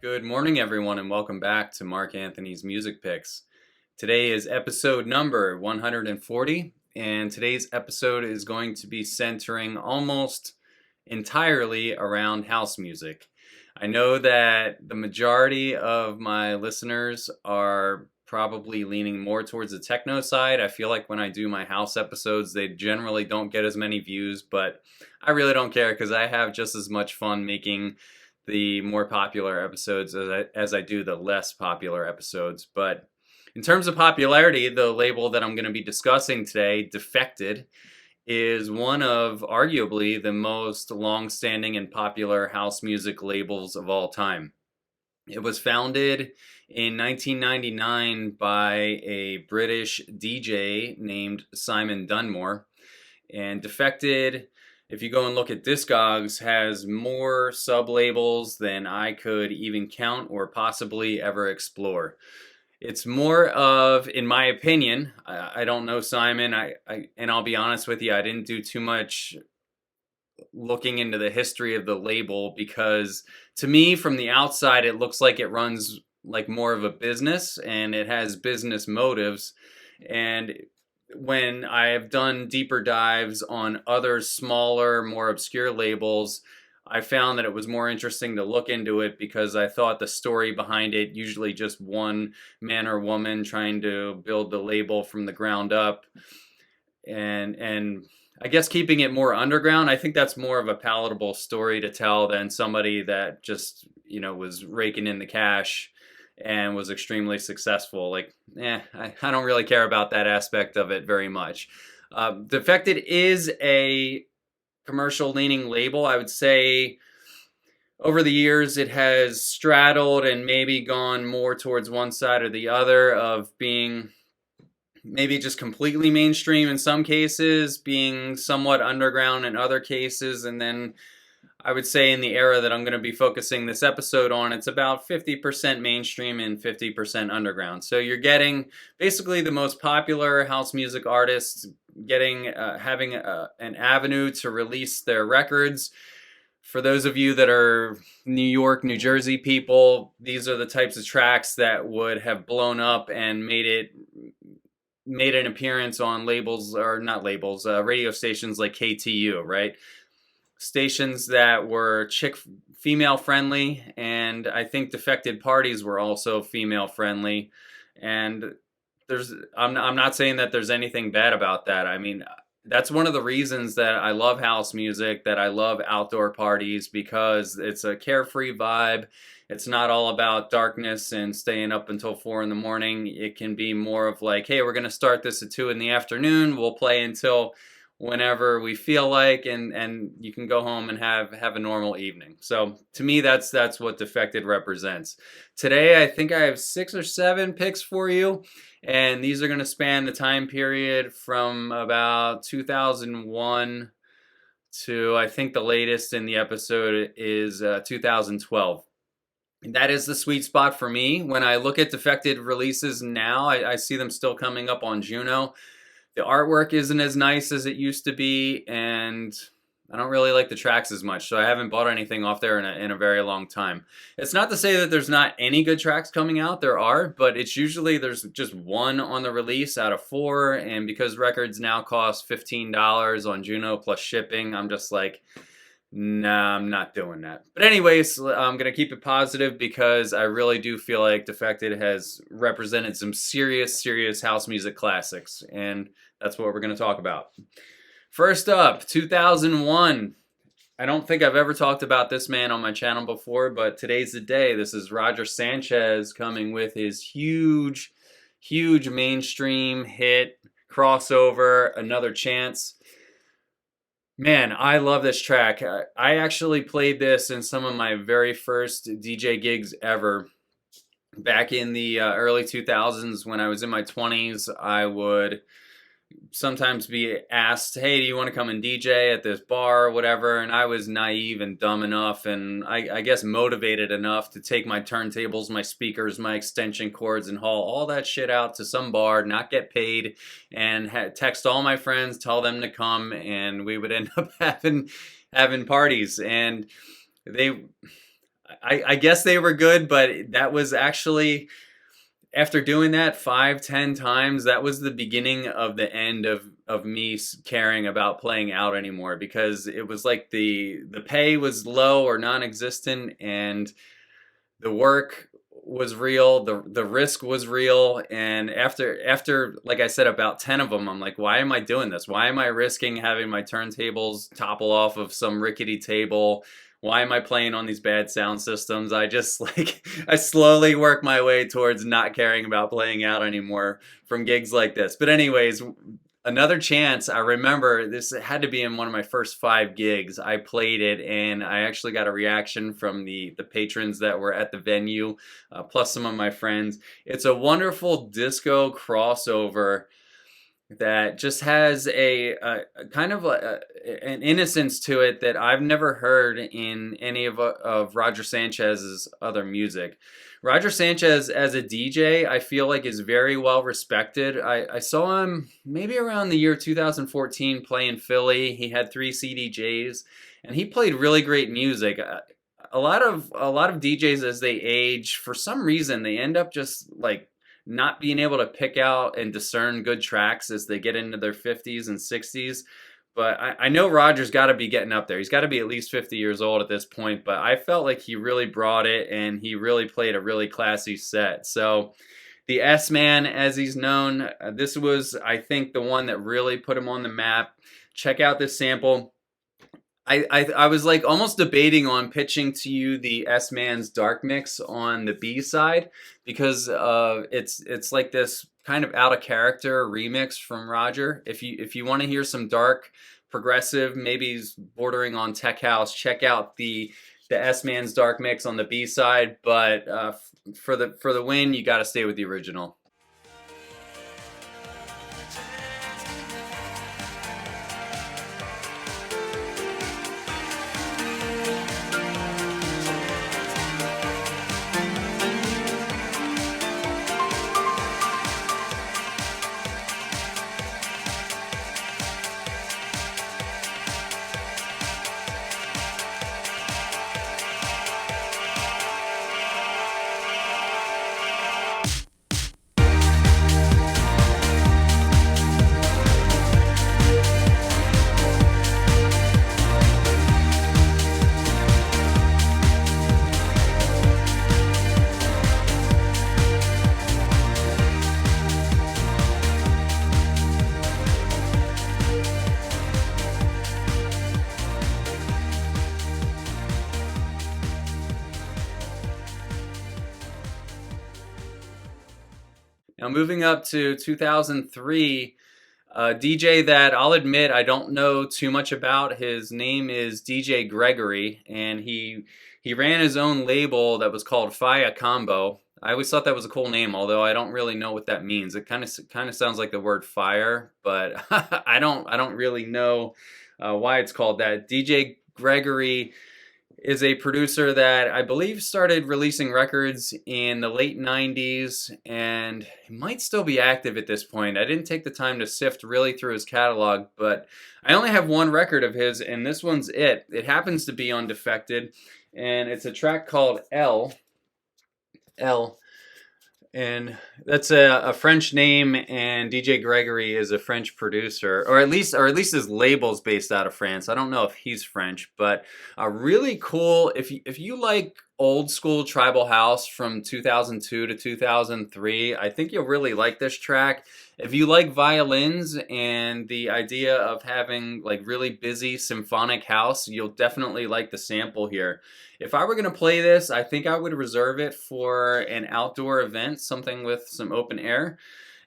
Good morning, everyone, and welcome back to Mark Anthony's Music Picks. Today is episode number 140, and today's episode is going to be centering almost entirely around house music. I know that the majority of my listeners are probably leaning more towards the techno side. I feel like when I do my house episodes, they generally don't get as many views, but I really don't care because I have just as much fun making the more popular episodes as I do the less popular episodes. But in terms of popularity, the label that I'm going to be discussing today, Defected, is one of arguably the most long-standing and popular house music labels of all time. It was founded in 1999 by a British DJ named Simon Dunmore, and Defected, if you go and look at Discogs, has more sub-labels than I could even count or possibly ever explore. It's more of, in my opinion, I don't know Simon, and I'll be honest with you, I didn't do too much looking into the history of the label because to me, from the outside, it looks like it runs like more of a business and it has business motives. And when I've done deeper dives on other smaller, more obscure labels, I found that it was more interesting to look into it because I thought the story behind it, usually just one man or woman trying to build the label from the ground up, and I guess keeping it more underground, I think that's more of a palatable story to tell than somebody that just, was raking in the cash and was extremely successful. I don't really care about that aspect of it very much. Defected is a commercial leaning label. I would say over the years it has straddled and maybe gone more towards one side or the other of being maybe just completely mainstream in some cases, being somewhat underground in other cases, and then I would say in the era that I'm going to be focusing this episode on, it's about 50% mainstream and 50% underground. So you're getting basically the most popular house music artists having an avenue to release their records. For those of you that are New York, New Jersey people, these are the types of tracks that would have blown up and made an appearance on labels, or not labels, radio stations like KTU, right? Stations that were female friendly, and I think Defected parties were also female friendly. And I'm not saying that there's anything bad about that. I mean, that's one of the reasons that I love house music, that I love outdoor parties, because it's a carefree vibe. It's not all about darkness and staying up until 4 in the morning. It can be more of like, hey, we're going to start this at 2 in the afternoon. We'll play until whenever we feel like, and you can go home and have a normal evening. So to me, that's what Defected represents. Today, I think I have 6 or 7 picks for you, and these are going to span the time period from about 2001 to, I think the latest in the episode is 2012. That is the sweet spot for me. When I look at Defected releases now, I see them still coming up on Juno. The artwork isn't as nice as it used to be, and I don't really like the tracks as much, so I haven't bought anything off there in a very long time. It's not to say that there's not any good tracks coming out. There are, but it's usually there's just one on the release out of 4, and because records now cost $15 on Juno plus shipping, I'm just like, nah, I'm not doing that. But anyways, I'm going to keep it positive because I really do feel like Defected has represented some serious house music classics, and that's what we're going to talk about. First up, 2001. I don't think I've ever talked about this man on my channel before, but today's the day. This is Roger Sanchez coming with his huge mainstream hit, Crossover, Another Chance. Man, I love this track. I actually played this in some of my very first DJ gigs ever. Back in the early 2000s, when I was in my 20s, I would sometimes be asked, hey, do you want to come and DJ at this bar or whatever? And I was naive and dumb enough, and I guess motivated enough to take my turntables, my speakers, my extension cords, and haul all that shit out to some bar, not get paid, and text all my friends, tell them to come, and we would end up having parties. And I guess they were good, but that was actually, after doing that 5, 10 times, that was the beginning of the end of me caring about playing out anymore, because it was like the pay was low or non-existent, and the work was real, the risk was real, and after like I said, about 10 of them, I'm like, why am I doing this? Why am I risking having my turntables topple off of some rickety table? Why am I playing on these bad sound systems? I just like, I slowly work my way towards not caring about playing out anymore from gigs like this. But anyways, another chance. I remember this had to be in one of my first 5 gigs. I played it, and I actually got a reaction from the patrons that were at the venue, plus some of my friends. It's a wonderful disco crossover that just has a kind of an innocence to it that I've never heard in any of Roger Sanchez's other music. Roger Sanchez as a DJ, I feel like, is very well respected. I saw him maybe around the year 2014 play in Philly. He had 3 CDJs, and he played really great music. A lot of DJs, as they age, for some reason they end up just like not being able to pick out and discern good tracks as they get into their 50s and 60s. But I know Roger's got to be getting up there. He's got to be at least 50 years old at this point. But I felt like he really brought it, and he really played a really classy set. So the S-Man, as he's known, this was, I think, the one that really put him on the map. Check out this sample. I was like almost debating on pitching to you the S-Man's Dark Mix on the B side, because it's like this kind of out of character remix from Roger. If you want to hear some dark progressive, maybe bordering on tech house, check out the S-Man's Dark Mix on the B side. But for the win, you got to stay with the original. Now, moving up to 2003, a DJ that I'll admit I don't know too much about. His name is DJ Gregory, and he ran his own label that was called Faya Combo. I always thought that was a cool name, although I don't really know what that means. It kind of sounds like the word fire, but I don't really know why it's called that. DJ Gregory is a producer that I believe started releasing records in the late 90s, and he might still be active at this point. I didn't take the time to sift really through his catalog, but I only have one record of his, and this one's it. It happens to be on Defected, and it's a track called L. And that's a French name, and DJ Gregory is a French producer, or at least his label's based out of France. I don't know if he's French, but really cool. If you like old school tribal house from 2002 to 2003, I think you'll really like this track. If you like violins and the idea of having like really busy symphonic house, you'll definitely like the sample here. If I were going to play this, I think I would reserve it for an outdoor event, something with some open air,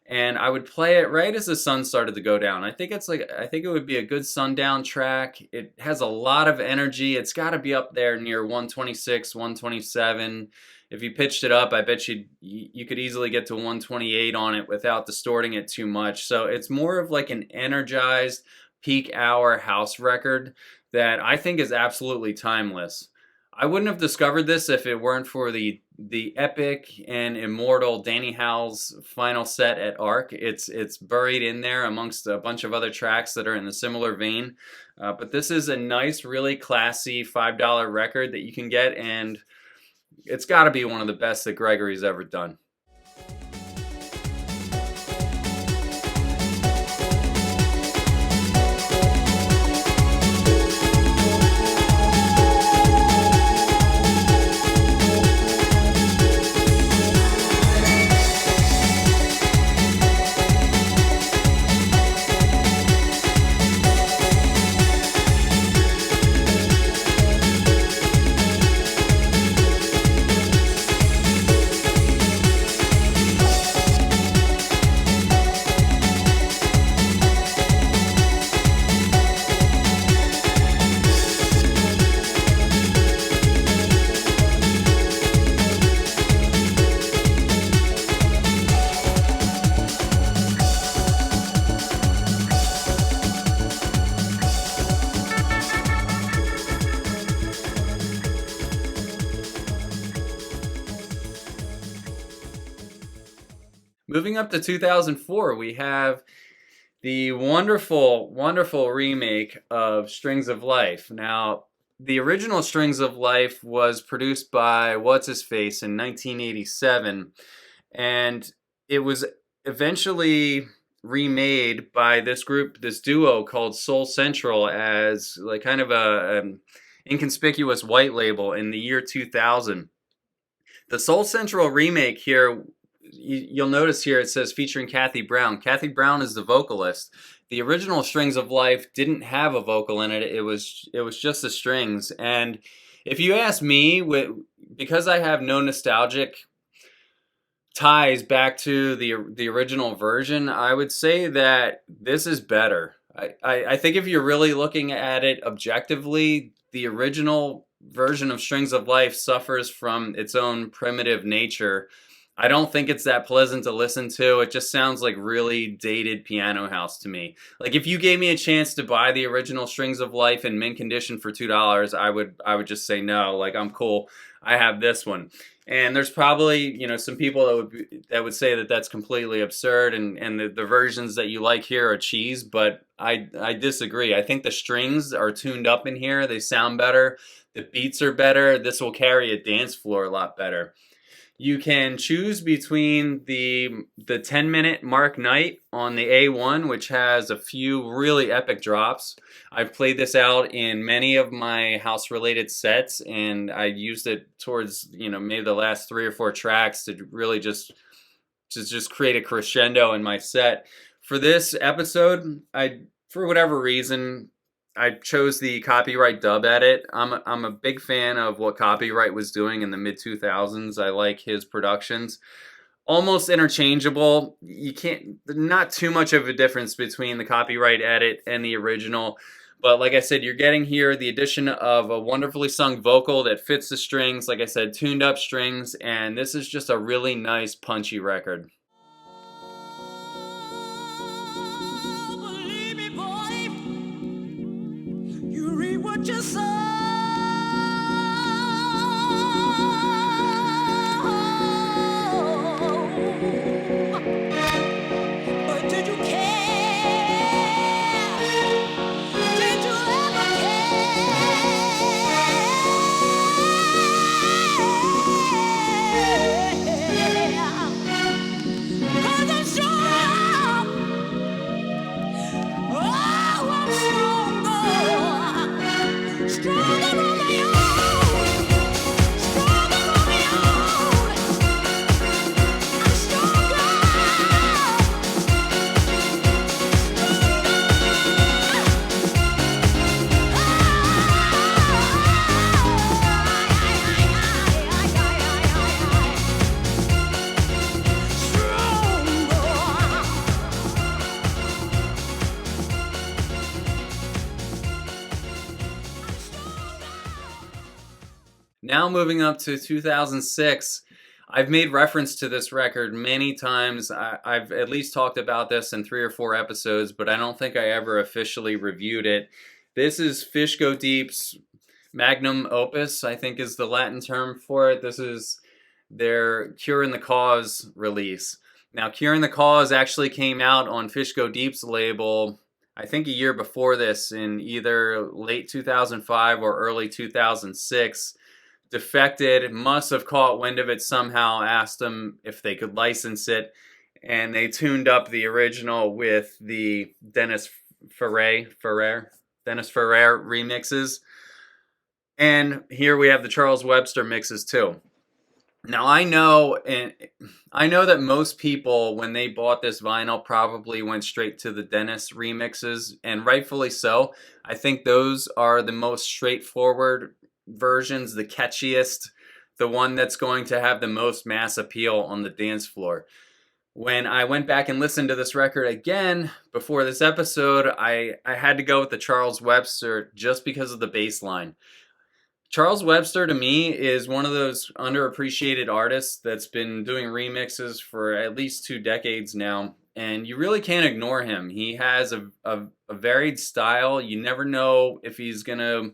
and I would play it right as the sun started to go down. I think it would be a good sundown track. It has a lot of energy. It's got to be up there near 126, 127. If you pitched it up, I bet you could easily get to 128 on it without distorting it too much. So it's more of like an energized peak hour house record that I think is absolutely timeless. I wouldn't have discovered this if it weren't for the epic and immortal Danny Howell's final set at Arc. It's buried in there amongst a bunch of other tracks that are in a similar vein. But this is a nice, really classy $5 record that you can get, and it's got to be one of the best that Gregory's ever done. Moving up to 2004, we have the wonderful, wonderful remake of Strings of Life. Now, the original Strings of Life was produced by What's-His-Face in 1987, and it was eventually remade by this group, this duo called Soul Central, as like kind of a inconspicuous white label in the year 2000. The Soul Central remake here, you'll notice here it says featuring Kathy Brown. Kathy Brown is the vocalist. The original Strings of Life didn't have a vocal in it. It was just the strings. And if you ask me, because I have no nostalgic ties back to the original version, I would say that this is better. I think if you're really looking at it objectively, the original version of Strings of Life suffers from its own primitive nature. I don't think it's that pleasant to listen to. It just sounds like really dated piano house to me. Like if you gave me a chance to buy the original Strings of Life in mint condition for $2, I would just say no. Like I'm cool. I have this one. And there's probably, you know, some people that would say that that's completely absurd and the versions that you like here are cheese, but I disagree. I think the strings are tuned up in here. They sound better. The beats are better. This will carry a dance floor a lot better. You can choose between the 10-minute Mark Knight on the A1, which has a few really epic drops. I've played this out in many of my house-related sets, and I used it towards, you know, maybe the last 3 or 4 tracks to really just create a crescendo in my set. For this episode, for whatever reason, I chose the Copyright dub edit. I'm a big fan of what Copyright was doing in the mid-2000s. I like his productions. Almost interchangeable. Not too much of a difference between the Copyright edit and the original. But like I said, you're getting here the addition of a wonderfully sung vocal that fits the strings. Like I said, tuned up strings. And this is just a really nice, punchy record. Just so but did you care? Did you ever care? 'Cause I'm sure, oh, I'm stronger on my own, stronger on my own. I'm stronger, Now moving up to 2006, I've made reference to this record many times. I've at least talked about this in 3 or 4 episodes, but I don't think I ever officially reviewed it. This is Fish Go Deep's magnum opus, I think is the Latin term for it. This is their Cure in the Cause release. Now, Cure in the Cause actually came out on Fish Go Deep's label, I think a year before this, in either late 2005 or early 2006. Defected must have caught wind of it somehow, asked them if they could license it, and they tuned up the original with the Dennis Ferrer remixes. And here we have the Charles Webster mixes too. Now I know that most people, when they bought this vinyl, probably went straight to the Dennis remixes, and rightfully so. I think those are the most straightforward versions, the catchiest, the one that's going to have the most mass appeal on the dance floor. When I went back and listened to this record again before this episode, I had to go with the Charles Webster just because of the bass line. Charles Webster, to me, is one of those underappreciated artists that's been doing remixes for at least 2 decades now, and you really can't ignore him. He has a varied style. You never know if he's going to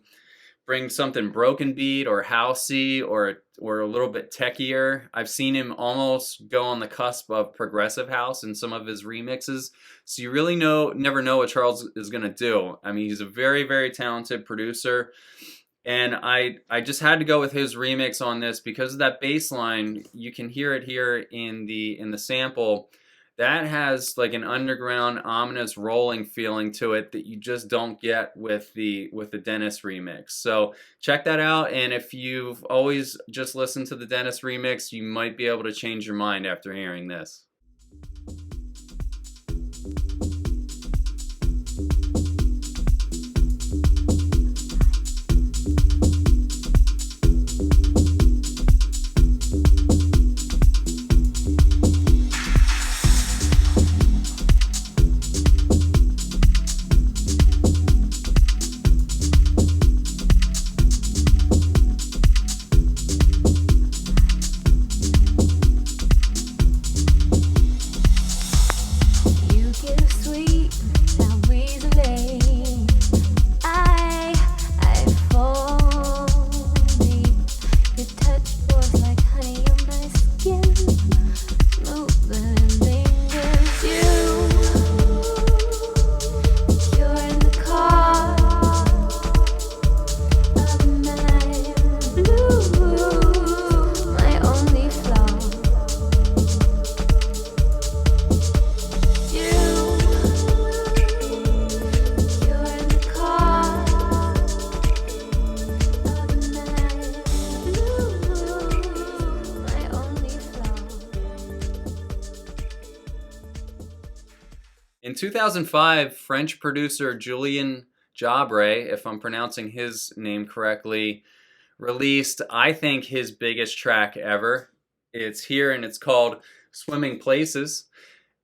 bring something broken beat or housey or a little bit techier. I've seen him almost go on the cusp of progressive house in some of his remixes, so you really never know what Charles is going to do. I mean, he's a very, very talented producer. And I just had to go with his remix on this because of that bass line. You can hear it here in the sample. That has like an underground, ominous, rolling feeling to it that you just don't get with the Dennis remix. So check that out. And if you've always just listened to the Dennis remix, you might be able to change your mind after hearing this. In 2005, French producer Julien Jabre, if I'm pronouncing his name correctly, released, I think, his biggest track ever. It's here and it's called Swimming Places.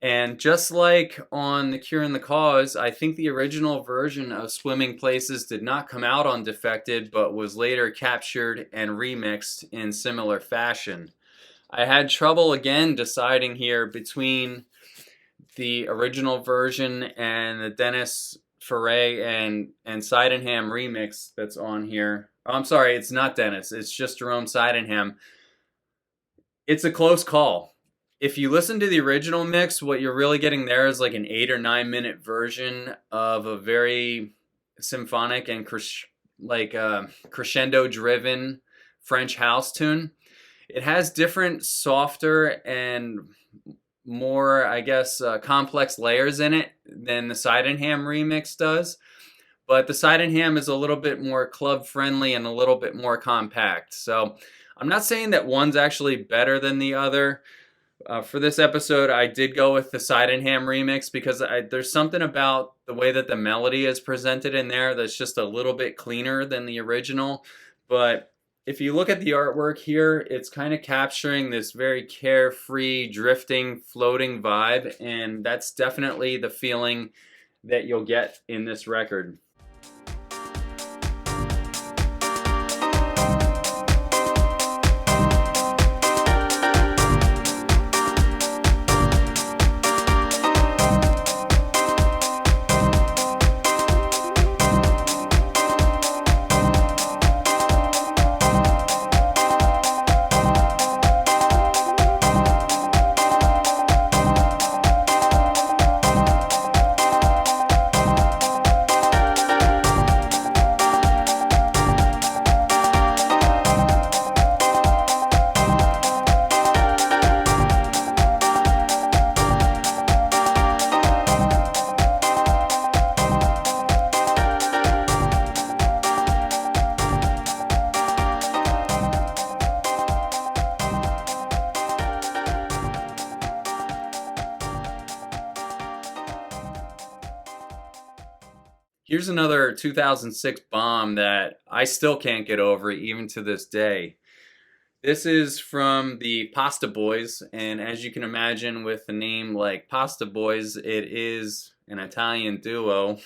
And just like on The Cure and the Cause, I think the original version of Swimming Places did not come out on Defected, but was later captured and remixed in similar fashion. I had trouble again deciding here between the original version and the Dennis Ferrer and Sydenham remix that's on here. Oh, I'm sorry, it's not Dennis. It's just Jerome Sydenham. It's a close call. If you listen to the original mix, what you're really getting there is like an 8 or 9 minute version of a very symphonic and crescendo-driven French house tune. It has different, softer, and more, I guess, complex layers in it than the Sydenham remix does. But the Sydenham is a little bit more club friendly and a little bit more compact. So I'm not saying that one's actually better than the other. For this episode, I did go with the Sydenham remix because there's something about the way that the melody is presented in there that's just a little bit cleaner than the original. But if you look at the artwork here, it's kind of capturing this very carefree, drifting, floating vibe, and that's definitely the feeling that you'll get in this record. Here's another 2006 bomb that I still can't get over even to this day. This is from the Pastaboys, and as you can imagine, with a name like Pastaboys, it is an Italian duo.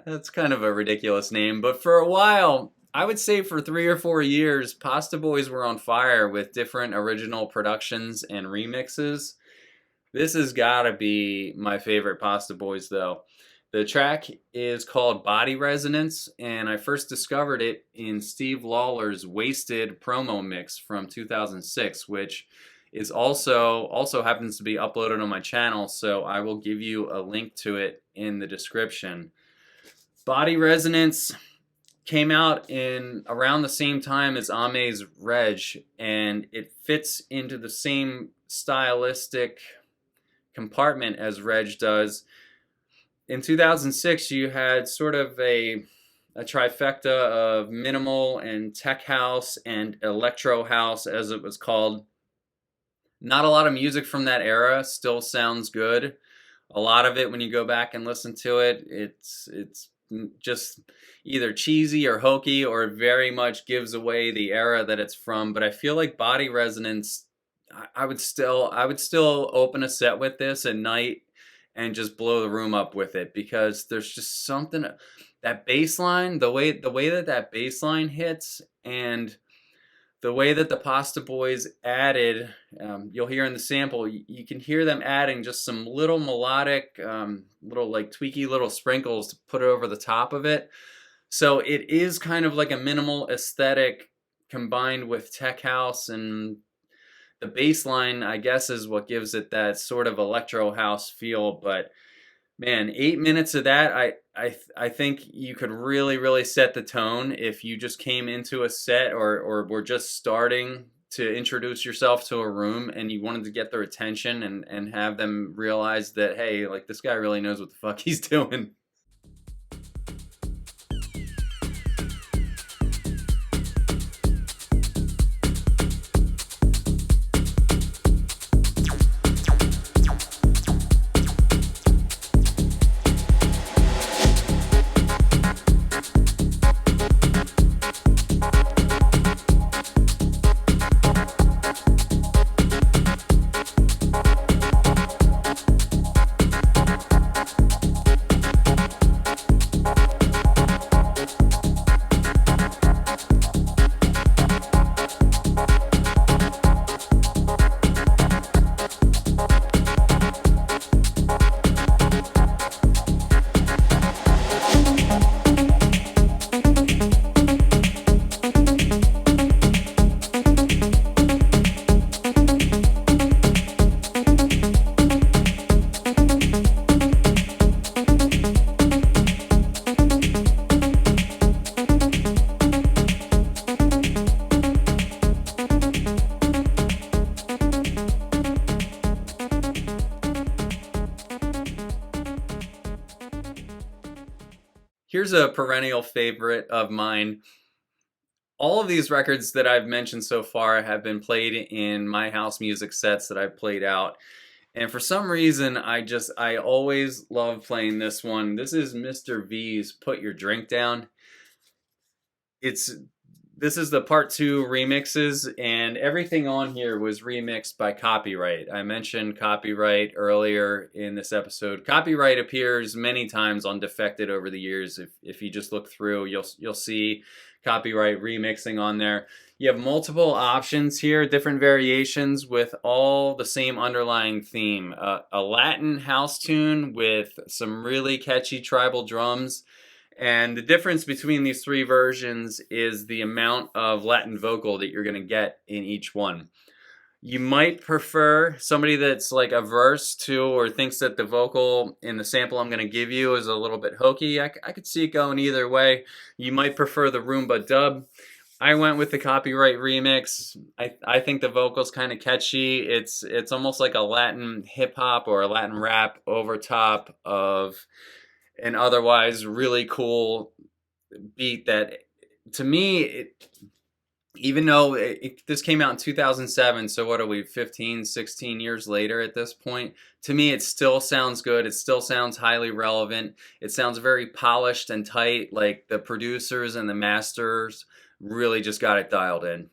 That's kind of a ridiculous name, but for a while, I would say for 3 or 4 years, Pastaboys were on fire with different original productions and remixes. This has got to be my favorite Pastaboys, though. The track is called Body Resonance, and I first discovered it in Steve Lawler's Wasted promo mix from 2006, which is also happens to be uploaded on my channel, so I will give you a link to it in the description. Body Resonance came out in around the same time as Ame's Reg, and it fits into the same stylistic compartment as Reg does. In 2006, you had sort of a trifecta of minimal and tech house and electro house, as it was called. Not a lot of music from that era still sounds good. A lot of it, when you go back and listen to it, it's just either cheesy or hokey, or it very much gives away the era that it's from. But I feel like Body Resonance, I would still open a set with this at night and just blow the room up with it, because there's just something, that bass line, the way that bass line hits, and the way that the Pastaboys added, you'll hear in the sample, you can hear them adding just some little melodic, little like tweaky little sprinkles to put over the top of it. So it is kind of like a minimal aesthetic combined with tech house, and the bass line, I guess, is what gives it that sort of electro house feel. But man, 8 minutes of that, I think you could really set the tone if you just came into a set, or were just starting to introduce yourself to a room and you wanted to get their attention and have them realize that, hey, like, this guy really knows what the fuck he's doing. Here's a perennial favorite of mine. All of these records that I've mentioned so far have been played in my house music sets that I've played out. And for some reason, I always love playing this one. This is Mr. V's Put Your Drink Down. This is the part 2 remixes, and everything on here was remixed by Copyright. I mentioned Copyright earlier in this episode. Copyright appears many times on Defected over the years. If you just look through, you'll see Copyright remixing on there. You have multiple options here, different variations with all the same underlying theme. A Latin house tune with some really catchy tribal drums. And the difference between these 3 versions is the amount of Latin vocal that you're going to get in each one. You might prefer somebody that's like averse to, or thinks that the vocal in the sample I'm going to give you is a little bit hokey. I could see it going either way. You might prefer the Roomba dub. I went with the Copyright remix. I think the vocal's kind of catchy. It's almost like a Latin hip hop or a Latin rap over top of an otherwise really cool beat that, to me, even though this came out in 2007, so what are we, 15, 16 years later at this point? To me, it still sounds good. It still sounds highly relevant. It sounds very polished and tight. Like the producers and the masters really just got it dialed in.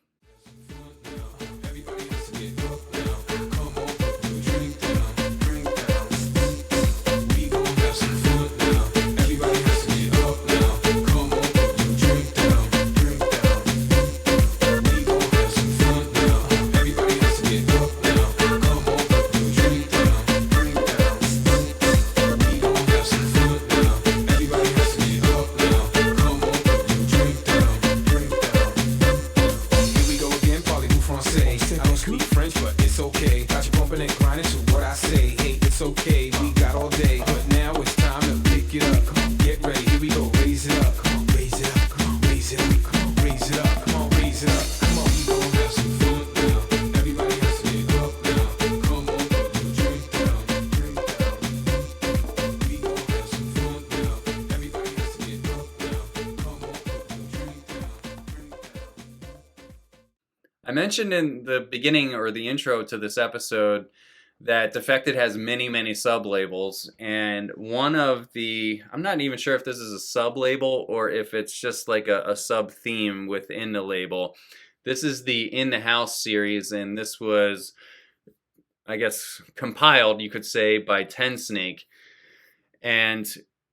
I mentioned in the beginning or the intro to this episode that Defected has many, many sub-labels, and one of the, I'm not even sure if this is a sub-label or if it's just like a sub-theme within the label. This is the In the House series, and this was, I guess, compiled, you could say, by Tensnake. And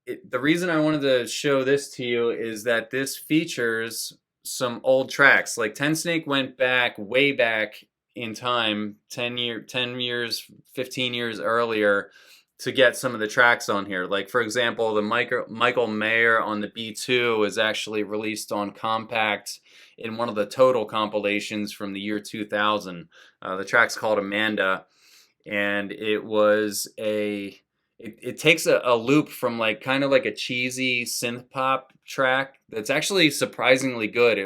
the reason I wanted to show this to you is that this features some old tracks. Like Tensnake went back, way back in time, 10 years, 15 years earlier, to get some of the tracks on here. Like, for example, the Michael Mayer on the B2 is actually released on compact in one of the Total compilations from the year 2000. The track's called Amanda, and it was it takes a loop from like kind of like a cheesy synth pop track that's actually surprisingly good.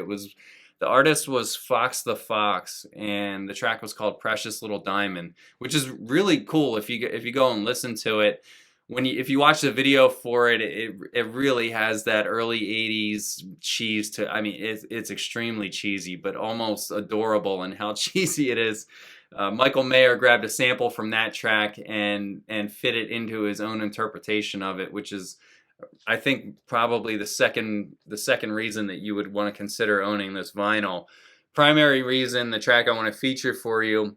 The artist was Fox the Fox, and the track was called Precious Little Diamond, which is really cool if you go and listen to it. If you watch the video for it, it really has that early 80s cheese to, I mean, it's extremely cheesy, but almost adorable in how cheesy it is. Michael Mayer grabbed a sample from that track and fit it into his own interpretation of it, which is, I think, probably the second reason that you would want to consider owning this vinyl. Primary reason, the track I want to feature for you,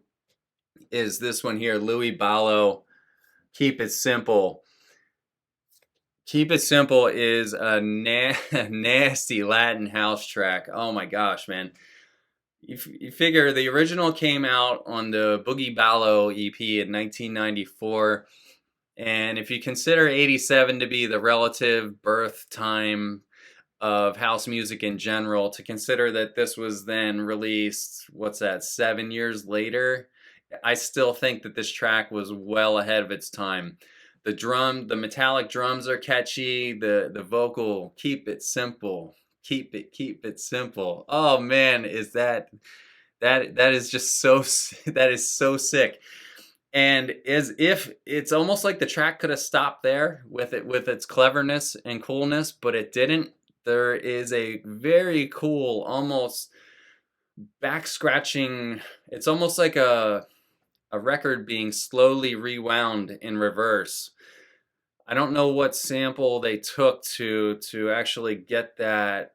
is this one here, Louis Ballo, Keep It Simple. Keep It Simple is a nasty Latin house track. Oh my gosh, man. You figure the original came out on the Boogie Ballo EP in 1994, and if you consider 87 to be the relative birth time of house music in general, to consider that this was then released, 7 years later, I still think that this track was well ahead of its time. The metallic drums are catchy, the vocal, keep it simple. Keep it simple. Oh man, that is just so, that is so sick. And as if it's almost like the track could have stopped there with its cleverness and coolness, but it didn't. There is a very cool, almost back scratching, it's almost like a record being slowly rewound in reverse. I don't know what sample they took to actually get that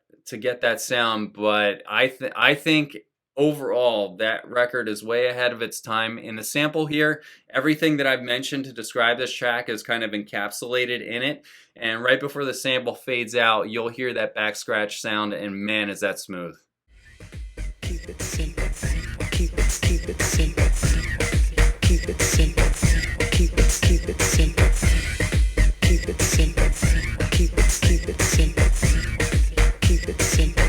sound, but I think overall that record is way ahead of its time. In the sample here, everything that I've mentioned to describe this track is kind of encapsulated in it, and right before the sample fades out, you'll hear that back scratch sound, and man, is that smooth. Keep it simple. Keep it simple. Keep it simple. Keep it simple. Keep it simple. Keep it simple. Keep it simple. Keep it simple.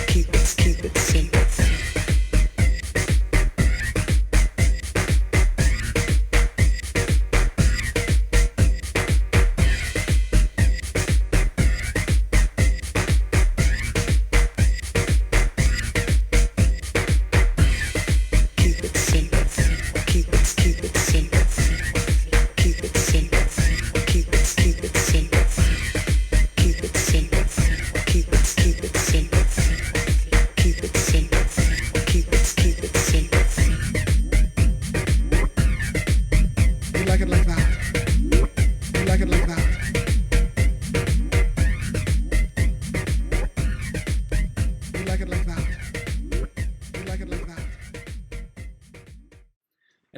Keep it simple. Keep it simple.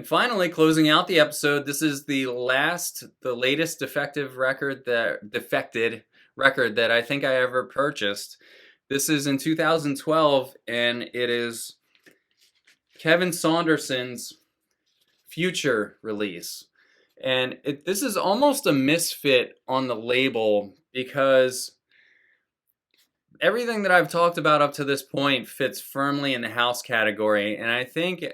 And finally, closing out the episode, this is the latest defected record that I think I ever purchased. This is in 2012, and it is Kevin Saunderson's Future release. And this is almost a misfit on the label because everything that I've talked about up to this point fits firmly in the house category, and I think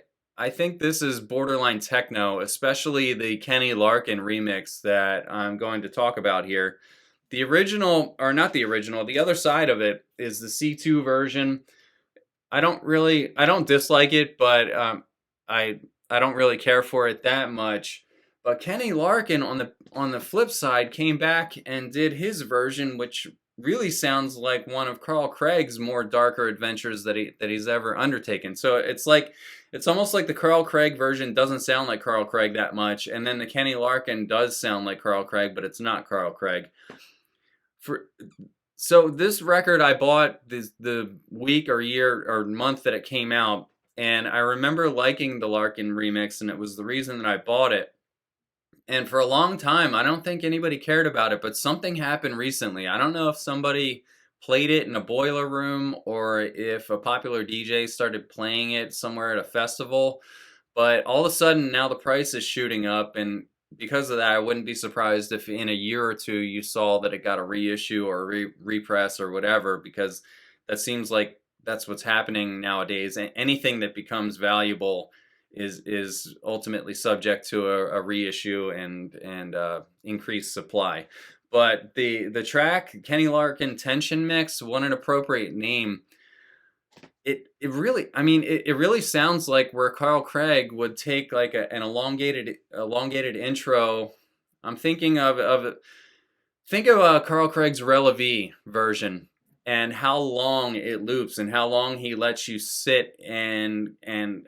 this is borderline techno, especially the Kenny Larkin remix that I'm going to talk about here. The original, or not the original, the other side of it is the C2 version. I don't dislike it, but I don't really care for it that much. But Kenny Larkin on the flip side came back and did his version, which really sounds like one of Carl Craig's more darker adventures that he's ever undertaken. So it's almost like the Carl Craig version doesn't sound like Carl Craig that much, and then the Kenny Larkin does sound like Carl Craig, but it's not Carl Craig. So this record I bought the week or year or month that it came out, and I remember liking the Larkin remix, and it was the reason that I bought it. And for a long time, I don't think anybody cared about it, but something happened recently. I don't know if somebody played it in a boiler room or if a popular DJ started playing it somewhere at a festival, but all of a sudden now the price is shooting up, and because of that, I wouldn't be surprised if in a year or two you saw that it got a reissue or repress or whatever, because that seems like that's what's happening nowadays. Anything that becomes valuable is ultimately subject to a reissue and increased supply. But the track Kenny Larkin Tension Mix, what an appropriate name. It really sounds like where Carl Craig would take like an elongated intro. I'm thinking of Carl Craig's Relevee version, and how long it loops and how long he lets you sit and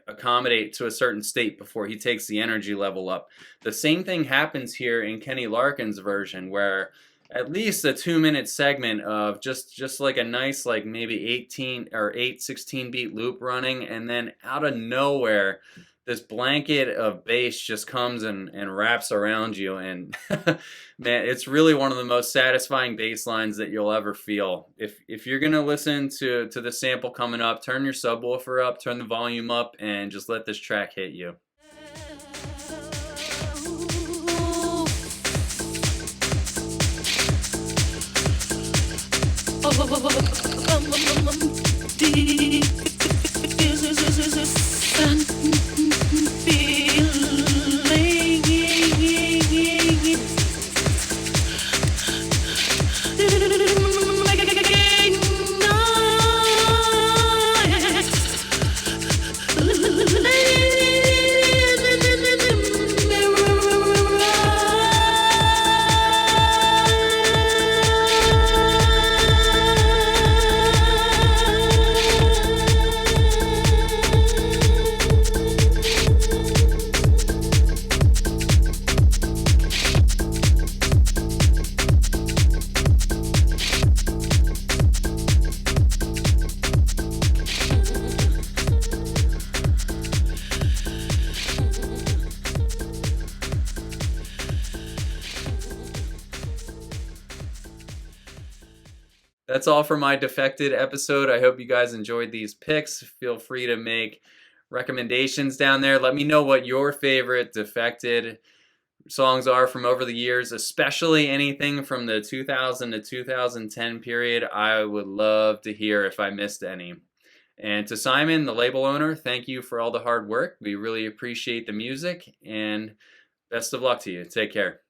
accommodate to a certain state before he takes the energy level up. The same thing happens here in Kenny Larkin's version, where at least a 2-minute segment of just like a nice, like maybe 16 beat loop running, and then out of nowhere this blanket of bass just comes and wraps around you, and man, it's really one of the most satisfying bass lines that you'll ever feel. If you're gonna listen to the sample coming up, turn your subwoofer up, turn the volume up, and just let this track hit you. That's all for my Defected episode. I hope you guys enjoyed these picks. Feel free to make recommendations down there. Let me know what your favorite Defected songs are from over the years, especially anything from the 2000 to 2010 period. I would love to hear if I missed any. And to Simon, the label owner, thank you for all the hard work. We really appreciate the music, and best of luck to you. Take care.